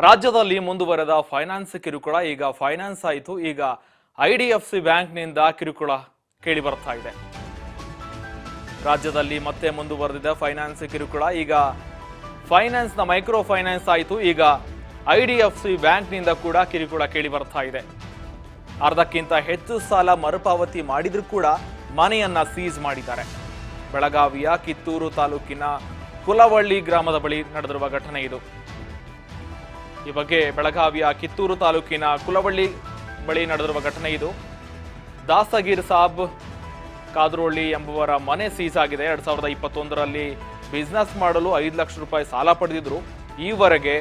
ರಾಜ್ಯದಲ್ಲಿ ಮುಂದುವರೆದ ಫೈನಾನ್ಸ್ ಕಿರುಕುಳ ಈಗ ಫೈನಾನ್ಸ್ ಆಯಿತು. ಈಗ ಐಡಿಎಫ್ಸಿ ಬ್ಯಾಂಕ್ನಿಂದ ಕಿರುಕುಳ ಕೇಳಿ ಬರ್ತಾ ಇದೆ. ರಾಜ್ಯದಲ್ಲಿ ಮತ್ತೆ ಮುಂದುವರೆದಿದೆ ಫೈನಾನ್ಸ್ ಕಿರುಕುಳ. ಈಗ ಫೈನಾನ್ಸ್ನ ಮೈಕ್ರೋ ಫೈನಾನ್ಸ್ ಆಯಿತು. ಈಗ ಐಡಿಎಫ್ಸಿ ಬ್ಯಾಂಕ್ನಿಂದ ಕೂಡ ಕಿರುಕುಳ ಕೇಳಿ ಬರ್ತಾ ಇದೆ. ಅರ್ಧಕ್ಕಿಂತ ಹೆಚ್ಚು ಸಾಲ ಮರುಪಾವತಿ ಮಾಡಿದ್ರೂ ಕೂಡ ಮನೆಯನ್ನ ಸೀಸ್ ಮಾಡಿದ್ದಾರೆ. ಬೆಳಗಾವಿಯ ಕಿತ್ತೂರು ತಾಲೂಕಿನ ಕುಲವಳ್ಳಿ ಗ್ರಾಮದ ಬಳಿ ನಡೆದಿರುವ ಘಟನೆ ಇದು. ಈ ಬಗ್ಗೆ ಬೆಳಗಾವಿಯ ಕಿತ್ತೂರು ತಾಲೂಕಿನ ಕುಲವಳ್ಳಿ ಬಳಿ ನಡೆದಿರುವ ಘಟನೆ ಇದು. ದಾಸಗೀರ್ ಸಾಬ್ ಕಾದ್ರೋಳಿ ಎಂಬುವರ ಮನೆ ಸೀಸ್ ಆಗಿದೆ. 2021ರಲ್ಲಿ ಬಿಸ್ನೆಸ್ ಮಾಡಲು 5 ಲಕ್ಷ ರೂಪಾಯಿ ಸಾಲ ಪಡೆದಿದ್ರು. ಈವರೆಗೆ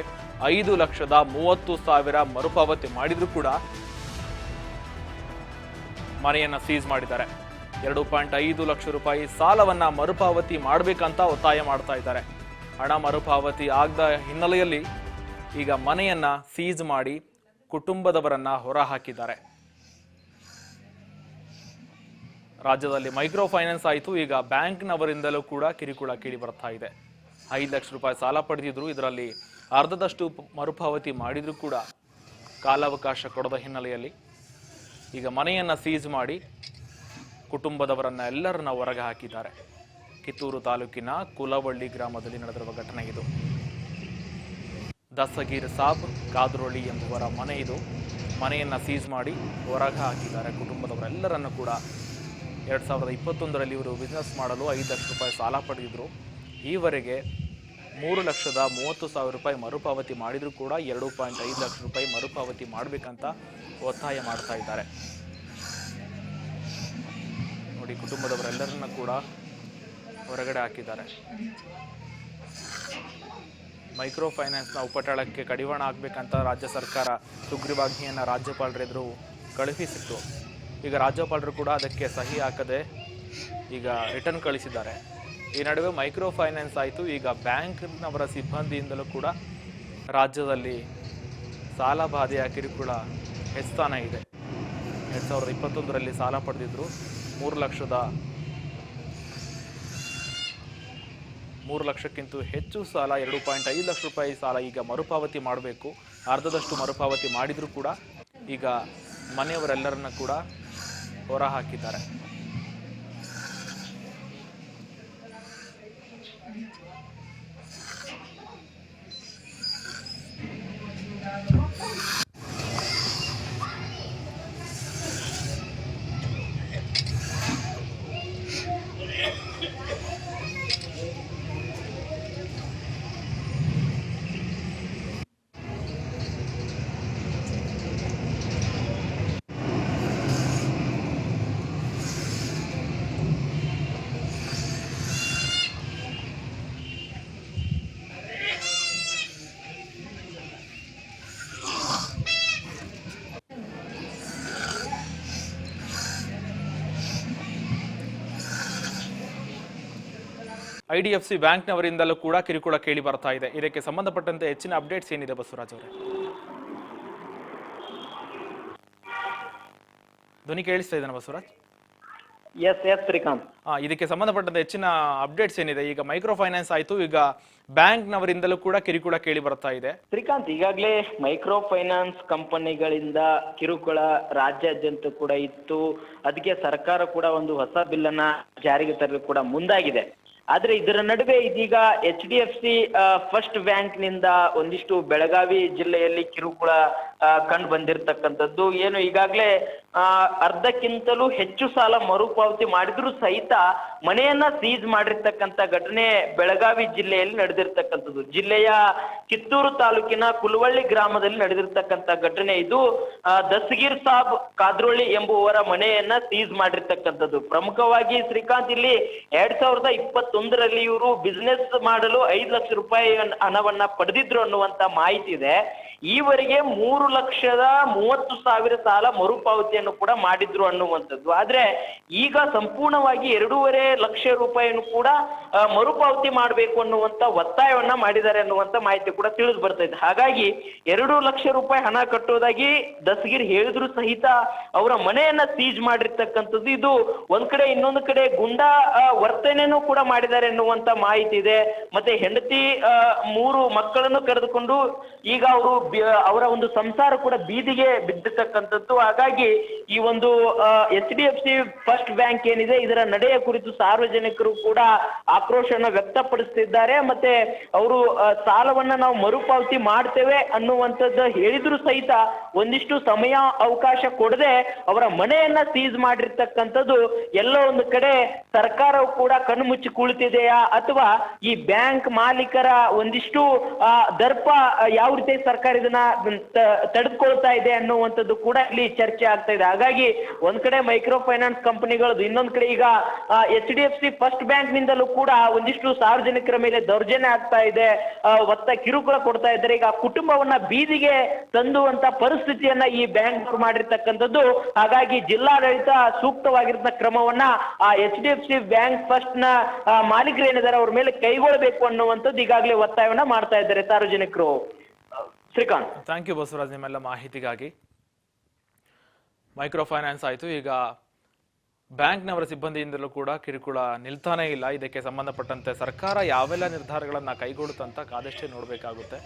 5,30,000 ಮರುಪಾವತಿ ಮಾಡಿದ್ರು ಕೂಡ ಮನೆಯನ್ನ ಸೀಸ್ ಮಾಡಿದ್ದಾರೆ. 2.5 ಲಕ್ಷ ರೂಪಾಯಿ ಸಾಲವನ್ನ ಮರುಪಾವತಿ ಮಾಡಬೇಕಂತ ಒತ್ತಾಯ ಮಾಡ್ತಾ ಇದ್ದಾರೆ. ಹಣ ಮರುಪಾವತಿ ಆಗದ ಹಿನ್ನೆಲೆಯಲ್ಲಿ ಈಗ ಮನೆಯನ್ನ ಸೀಸ್ ಮಾಡಿ ಕುಟುಂಬದವರನ್ನ ಹೊರ ಹಾಕಿದ್ದಾರೆ. ರಾಜ್ಯದಲ್ಲಿ ಮೈಕ್ರೋ ಫೈನಾನ್ಸ್ ಆಯಿತು. ಈಗ ಬ್ಯಾಂಕ್ನವರಿಂದಲೂ ಕೂಡ ಕಿರುಕುಳ ಕೇಳಿ ಬರ್ತಾ ಇದೆ. 5 ಲಕ್ಷ ರೂಪಾಯಿ ಸಾಲ ಪಡೆದಿದ್ರು. ಇದರಲ್ಲಿ ಅರ್ಧದಷ್ಟು ಮರುಪಾವತಿ ಮಾಡಿದ್ರು ಕೂಡ ಕಾಲಾವಕಾಶ ಕೊಡದ ಹಿನ್ನೆಲೆಯಲ್ಲಿ ಈಗ ಮನೆಯನ್ನ ಸೀಸ್ ಮಾಡಿ ಕುಟುಂಬದವರನ್ನ ಎಲ್ಲರನ್ನ ಹೊರಗೆ ಹಾಕಿದ್ದಾರೆ. ಕಿತ್ತೂರು ತಾಲೂಕಿನ ಕುಲವಳ್ಳಿ ಗ್ರಾಮದಲ್ಲಿ ನಡೆದಿರುವ ಘಟನೆ ಇದು. ದಸಗೀರ್ ಸಾಬ್ ಕಾದ್ರೋಳಿ ಎಂಬುವರ ಮನೆ ಇದು. ಮನೆಯನ್ನ ಸೀಸ್ ಮಾಡಿ ಹೊರಗೆ ಹಾಕಿದ್ದಾರೆ. ಕುಟುಂಬದವರೆಲ್ಲರನ್ನು ಕೂಡ 2021ರಲ್ಲಿ ಇವರು ಬಿಸ್ನೆಸ್ ಮಾಡಲು 5 ಲಕ್ಷ ರೂಪಾಯಿ ಸಾಲ ಪಡೆದಿದ್ರು. ಈವರೆಗೆ 3,30,000 ರೂಪಾಯಿ ಮರುಪಾವತಿ ಮಾಡಿದ್ರು ಕೂಡ 2.5 ಲಕ್ಷ ರೂಪಾಯಿ ಮರುಪಾವತಿ ಮಾಡಬೇಕಂತ ಒತ್ತಾಯ ಮಾಡ್ತಾ ಇದ್ದಾರೆ. ನೋಡಿ, ಕುಟುಂಬದವರೆಲ್ಲರನ್ನ ಕೂಡ ಹೊರಗಡೆ ಹಾಕಿದ್ದಾರೆ. ಮೈಕ್ರೋ ಫೈನಾನ್ಸ್ನ ಉಪಟಳಕ್ಕೆ ಕಡಿವಾಣ ಹಾಕಬೇಕಂತ ರಾಜ್ಯ ಸರ್ಕಾರ ಸುಗ್ರೀವಾಜ್ಞೆಯನ್ನು ರಾಜ್ಯಪಾಲರ ಎದುರು ಕಳುಹಿಸಿತ್ತು. ಈಗ ರಾಜ್ಯಪಾಲರು ಕೂಡ ಅದಕ್ಕೆ ಸಹಿ ಹಾಕದೆ ಈಗ ರಿಟರ್ನ್ ಕಳಿಸಿದ್ದಾರೆ. ಈ ನಡುವೆ ಮೈಕ್ರೋ ಫೈನಾನ್ಸ್ ಆಯಿತು. ಈಗ ಬ್ಯಾಂಕ್ನವರ ಸಿಬ್ಬಂದಿಯಿಂದಲೂ ಕೂಡ ರಾಜ್ಯದಲ್ಲಿ ಸಾಲ ಬಾಧೆಯ ಕಿರುಕುಳ ಹೆಚ್ಚಾನೇ ಇದೆ. 2021ರಲ್ಲಿ ಸಾಲ ಪಡೆದಿದ್ರು. 3 ಲಕ್ಷಕ್ಕಿಂತ ಹೆಚ್ಚು ಸಾಲ, 2.5 ಲಕ್ಷ ರೂಪಾಯಿ ಸಾಲ ಈಗ ಮರುಪಾವತಿ ಮಾಡಬೇಕು. ಅರ್ಧದಷ್ಟು ಮರುಪಾವತಿ ಮಾಡಿದರೂ ಕೂಡ ಈಗ ಮನೆಯವರೆಲ್ಲರನ್ನ ಕೂಡ ಹೊರ ಹಾಕಿದ್ದಾರೆ. ಐಡಿಎಫ್ಸಿ ಬ್ಯಾಂಕ್ನವರಿಂದಲೂ ಕೂಡ ಕಿರುಕುಳ ಕೇಳಿ ಬರ್ತಾ ಇದೆ. ಇದಕ್ಕೆ ಸಂಬಂಧಪಟ್ಟಂತೆ ಹೆಚ್ಚಿನ ಅಪ್ಡೇಟ್ಸ್ ಏನಿದೆ ಬಸವರಾಜ್ ಅವರೇ? ಧ್ವನಿ ಕೇಳಿಸ್ತಾ ಇದ್ದಾನೆ ಬಸವರಾಜ್? ಎಸ್ ಶ್ರೀಕಾಂತ್. ಇದಕ್ಕೆ ಸಂಬಂಧಪಟ್ಟಂತೆ ಹೆಚ್ಚಿನ ಅಪ್ಡೇಟ್ಸ್ ಏನಿದೆ? ಈಗ ಮೈಕ್ರೋ ಫೈನಾನ್ಸ್ ಆಯ್ತು, ಈಗ ಬ್ಯಾಂಕ್ನವರಿಂದಲೂ ಕೂಡ ಕಿರುಕುಳ ಕೇಳಿ ಬರ್ತಾ ಇದೆ. ಶ್ರೀಕಾಂತ್, ಈಗಾಗಲೇ ಮೈಕ್ರೋ ಫೈನಾನ್ಸ್ ಕಂಪನಿಗಳಿಂದ ಕಿರುಕುಳ ರಾಜ್ಯಾದ್ಯಂತ ಕೂಡ ಇತ್ತು. ಅದಕ್ಕೆ ಸರ್ಕಾರ ಕೂಡ ಒಂದು ಹೊಸ ಬಿಲ್ ಅನ್ನ ಜಾರಿಗೆ ತರಲು ಕೂಡ ಮುಂದಾಗಿದೆ. ಆದ್ರೆ ಇದರ ನಡುವೆ ಇದೀಗ HDFC ಫಸ್ಟ್ ಬ್ಯಾಂಕ್ ನಿಂದ ಒಂದಿಷ್ಟು ಬೆಳಗಾವಿ ಜಿಲ್ಲೆಯಲ್ಲಿ ಕಿರುಕುಳ ಕಂಡು ಬಂದಿರತಕ್ಕಂಥದ್ದು. ಏನು ಈಗಾಗಲೇ ಅರ್ಧಕ್ಕಿಂತಲೂ ಹೆಚ್ಚು ಸಾಲ ಮರುಪಾವತಿ ಮಾಡಿದ್ರು ಸಹಿತ ಮನೆಯನ್ನ ಸೀಸ್ ಮಾಡಿರ್ತಕ್ಕಂಥ ಘಟನೆ ಬೆಳಗಾವಿ ಜಿಲ್ಲೆಯಲ್ಲಿ ನಡೆದಿರ್ತಕ್ಕಂಥದ್ದು. ಜಿಲ್ಲೆಯ ಕಿತ್ತೂರು ತಾಲೂಕಿನ ಕುಲವಳ್ಳಿ ಗ್ರಾಮದಲ್ಲಿ ನಡೆದಿರ್ತಕ್ಕಂಥ ಘಟನೆ ಇದು. ದಸಗೀರ್ ಸಾಬ್ ಕಾದ್ರೋಳಿ ಎಂಬುವರ ಮನೆಯನ್ನ ಸೀಸ್ ಮಾಡಿರ್ತಕ್ಕಂಥದ್ದು. ಪ್ರಮುಖವಾಗಿ ಶ್ರೀಕಾಂತ್, ಇಲ್ಲಿ 2021ರಲ್ಲಿ ಇವರು ಬಿಸ್ನೆಸ್ ಮಾಡಲು 5 ಲಕ್ಷ ರೂಪಾಯಿ ಹಣವನ್ನ ಪಡೆದಿದ್ರು ಅನ್ನುವಂತ ಮಾಹಿತಿ ಇದೆ. ಈವರೆಗೆ 3,30,000 ಸಾಲ ಮರುಪಾವತಿಯನ್ನು ಕೂಡ ಮಾಡಿದ್ರು ಅನ್ನುವಂಥದ್ದು. ಆದ್ರೆ ಈಗ ಸಂಪೂರ್ಣವಾಗಿ 2.5 ಲಕ್ಷ ರೂಪಾಯಿಯನ್ನು ಕೂಡ ಮರುಪಾವತಿ ಮಾಡಬೇಕು ಅನ್ನುವಂತ ಒತ್ತಾಯವನ್ನ ಮಾಡಿದ್ದಾರೆ ಅನ್ನುವಂತ ಮಾಹಿತಿ ಕೂಡ ತಿಳಿದು ಬರ್ತಾ ಇದೆ. ಹಾಗಾಗಿ 2 ಲಕ್ಷ ರೂಪಾಯಿ ಹಣ ಕಟ್ಟೋದಾಗಿ ದಸಗೀರ್ ಹೇಳಿದ್ರು ಸಹಿತ ಅವರ ಮನೆಯನ್ನ ಸೀಜ್ ಮಾಡಿರ್ತಕ್ಕಂಥದ್ದು. ಇದು ಒಂದ್ ಕಡೆ, ಇನ್ನೊಂದು ಕಡೆ ಗುಂಡಾ ವರ್ತನೆನೂ ಕೂಡ ಮಾಡಿದ್ದಾರೆ ಎನ್ನುವಂತ ಮಾಹಿತಿ ಇದೆ. ಮತ್ತೆ ಹೆಂಡತಿ 3 ಮಕ್ಕಳನ್ನು ಕರೆದುಕೊಂಡು ಈಗ ಅವರು ಅವರ ಒಂದು ಸಂಸಾರ ಕೂಡ ಬೀದಿಗೆ ಬಿದ್ದಿರ್ತಕ್ಕಂಥದ್ದು. ಹಾಗಾಗಿ ಈ ಒಂದು HDFC ಫಸ್ಟ್ ಬ್ಯಾಂಕ್ ಏನಿದೆ ಇದರ ನಡೆಯ ಕುರಿತು ಸಾರ್ವಜನಿಕರು ಕೂಡ ಆಕ್ರೋಶವನ್ನು ವ್ಯಕ್ತಪಡಿಸ್ತಿದ್ದಾರೆ. ಮತ್ತೆ ಅವರು ಸಾಲವನ್ನ ನಾವು ಮರುಪಾವತಿ ಮಾಡ್ತೇವೆ ಅನ್ನುವಂಥದ್ದು ಹೇಳಿದ್ರು ಸಹಿತ ಒಂದಿಷ್ಟು ಸಮಯ ಅವಕಾಶ ಕೊಡದೆ ಅವರ ಮನೆಯನ್ನ ಸೀಸ್ ಮಾಡಿರ್ತಕ್ಕಂಥದ್ದು ಎಲ್ಲೋ ಒಂದು ಕಡೆ ಸರ್ಕಾರವು ಕೂಡ ಕಣ್ಣು ಮುಚ್ಚಿ ಕುಳಿತಿದೆಯಾ ಅಥವಾ ಈ ಬ್ಯಾಂಕ್ ಮಾಲೀಕರ ಒಂದಿಷ್ಟು ದರ್ಪ ಯಾವ ರೀತಿ ಸರ್ಕಾರ ಇದನ್ನ ತಡೆದುಕೊಳ್ತಾ ಇದೆ ಅನ್ನುವಂಥದ್ದು ಕೂಡ ಇಲ್ಲಿ ಚರ್ಚೆ ಆಗ್ತಾ ಇದೆ. ಹಾಗಾಗಿ ಒಂದ್ ಕಡೆ ಮೈಕ್ರೋ ಫೈನಾನ್ಸ್ ಕಂಪನಿಗಳದ್ದು, ಇನ್ನೊಂದ್ ಕಡೆ ಈಗ HDFC ಫಸ್ಟ್ ಬ್ಯಾಂಕ್ ನಿಂದಲೂ ಕೂಡ ಒಂದಿಷ್ಟು ಸಾರ್ವಜನಿಕರ ಮೇಲೆ ದೌರ್ಜನ್ಯ ಆಗ್ತಾ ಇದೆ, ಕಿರುಕುಳ ಕೊಡ್ತಾ ಇದ್ದಾರೆ. ಈಗ ಕುಟುಂಬವನ್ನ ಬೀದಿಗೆ ತಂದುವಂತ ಪರಿಸ್ಥಿತಿಯನ್ನ ಈ ಬ್ಯಾಂಕ್ ಮಾಡಿರ್ತಕ್ಕಂಥದ್ದು. ಹಾಗಾಗಿ ಜಿಲ್ಲಾಡಳಿತ ಸೂಕ್ತವಾಗಿರುವ ಕ್ರಮವನ್ನ HDFC ಬ್ಯಾಂಕ್ ಫಸ್ಟ್ ನ ಮಾಲೀಕರು ಏನಿದ್ದಾರೆ ಅವ್ರ ಮೇಲೆ ಕೈಗೊಳ್ಳಬೇಕು ಅನ್ನುವಂಥದ್ದು ಈಗಾಗಲೇ ಒತ್ತಾಯವನ್ನ ಮಾಡ್ತಾ ಇದ್ದಾರೆ ಸಾರ್ವಜನಿಕರು. ಶ್ರೀಕಾಂತ್, ಥ್ಯಾಂಕ್ ಯು ಬಸವರಾಜ್ ನಿಮ್ಮೆಲ್ಲ ಮಾಹಿತಿಗಾಗಿ. ಮೈಕ್ರೋ ಫೈನಾನ್ಸ್ ಆಯಿತು, ಈಗ ಬ್ಯಾಂಕ್ನವರ ಸಿಬ್ಬಂದಿಯಿಂದಲೂ ಕೂಡ ಕಿರುಕುಳ ನಿಲ್ತಾನೇ ಇಲ್ಲ. ಇದಕ್ಕೆ ಸಂಬಂಧಪಟ್ಟಂತೆ ಸರ್ಕಾರ ಯಾವೆಲ್ಲ ನಿರ್ಧಾರಗಳನ್ನ ಕೈಗೊಳ್ಳುತ್ತಂತ ಕಾದಷ್ಟೇ ನೋಡಬೇಕಾಗುತ್ತೆ.